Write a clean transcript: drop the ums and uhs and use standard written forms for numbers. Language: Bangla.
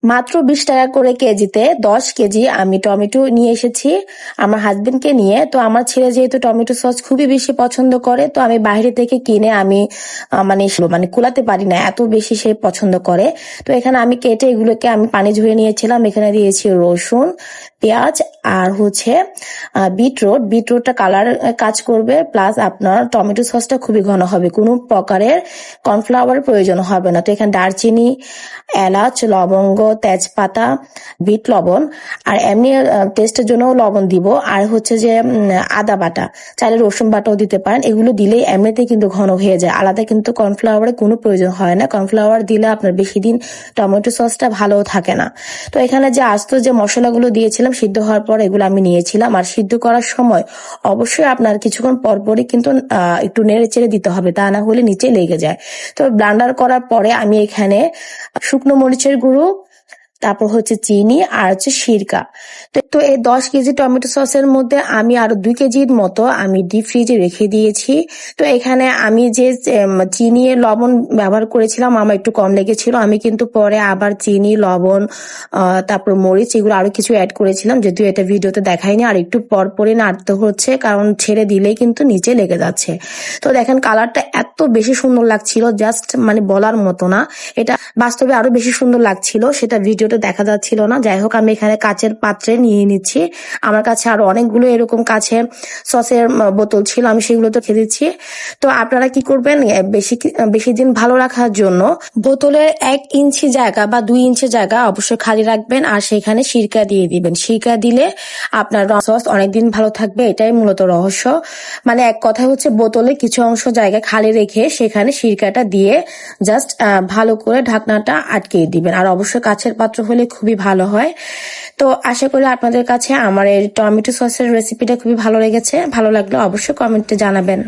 মাত্র 20 টাকা করে কেজিতে 10 কেজি আমি টমেটো নিয়ে এসেছি আমার হাজবেন্ডকে নিয়ে। তো আমার ছেলে যেহেতু টমেটো সস খুবই বেশি পছন্দ করে, তো আমি বাইরে থেকে কিনে আমি মানে কুলাতে পারি না, এত বেশি সে পছন্দ করে। তো এখানে আমি কেটে এগুলোকে আমি পানি ঝরিয়ে নিয়েছিলাম। এখানে দিয়েছি রসুন, পেঁয়াজ আর হচ্ছে বিটরুটটা কালার কাজ করবে, প্লাস আপনার টমেটো সসটা খুবই ঘন হবে, কোনো প্রকারের কর্নফ্লাওয়ার প্রয়োজন হবে না। তো এখানে দারচিনি, এলাচ, লবঙ্গ, তেজপাতা, বিট লবণ আর এমনি টেস্টের জন্য লবণ দিব। আর হচ্ছে যে আদা বাটা, চাইলে রসুন বাটাও দিতে পারেন। এগুলো দিলেই এমনিতেই কিন্তু ঘন হয়ে যায়, আলাদা কিন্তু কর্নফ্লাওয়ারের কোনো প্রয়োজন হয় না। কর্নফ্লাওয়ার দিলে আপনার বেশি দিন টমেটো সসটা ভালোও থাকে না। তো এখানে যে আস্ত যে মশলাগুলো দিয়েছিলাম সিদ্ধ হওয়ার পর এগুলো আমি নিয়েছিলাম। আর সিদ্ধ করার সময় অবশ্যই আপনার কিছুক্ষণ পরপরই কিন্তু একটু নেড়ে চেড়ে দিতে হবে, তা না হলে নিচে লেগে যায়। তো ব্লান্ডার করার পরে আমি এখানে শুকনো মরিচের গুঁড়ো, তারপর হচ্ছে চিনি আর হচ্ছে সিরকা। তো এই 10 কেজি টমেটো সসের মধ্যে আমি আরো 2 কেজির মতো আমি ডিপ ফ্রিজে রেখে দিয়েছি। তো এখানে আমি যে চিনি এর লবণ ব্যবহার করেছিলাম আমার একটু কম লেগেছিল, আমি কিন্তু পরে আবার চিনি, লবণ, তারপর মরিচ এগুলো আরো কিছু অ্যাড করেছিলাম, যদিও এটা ভিডিওতে দেখাইনি। আর একটু পরপরই নাড়তে হচ্ছে, কারণ ছেড়ে দিলেই কিন্তু নিচে লেগে যাচ্ছে। তো দেখেন কালারটা এত বেশি সুন্দর লাগছিল, জাস্ট মানে বলার মতো না। এটা বাস্তবে আরো বেশি সুন্দর লাগছিল, সেটা ভিডিওতে দেখা যাচ্ছিল না। যাই হোক, আমি এখানে কাচের পাত্রে নিয়ে নিচ্ছি। আমার কাছে আরো অনেকগুলো এরকম কাছের সসের বোতল ছিল, আমি সেগুলো তো খেয়ে দিচ্ছি। তো আপনারা কি করবেন, বেশি দিন ভালো রাখার জন্য বোতলের 1 ইঞ্চি জায়গা বা 2 ইঞ্চি জায়গা অবশ্যই খালি রাখবেন, আর সেখানে সিরকা দিয়ে দিবেন। সিরকা দিলে আপনার সস অনেকদিন ভালো থাকবে, এটাই মূলত রহস্য। মানে এক কথা হচ্ছে বোতলে কিছু অংশ জায়গা খালি রেখে সেখানে সিরকাটা দিয়ে জাস্ট ভালো করে ঢাকনাটা আটকে দিবেন। আর অবশ্যই কাছের পাত্র হলে খুবই ভালো হয়। তো আশা করি আপনাদের কাছে আমার এই টমেটো সসের রেসিপিটা খুবই ভালো লেগেছে। ভালো লাগলে অবশ্যই কমেন্টে জানাবেন।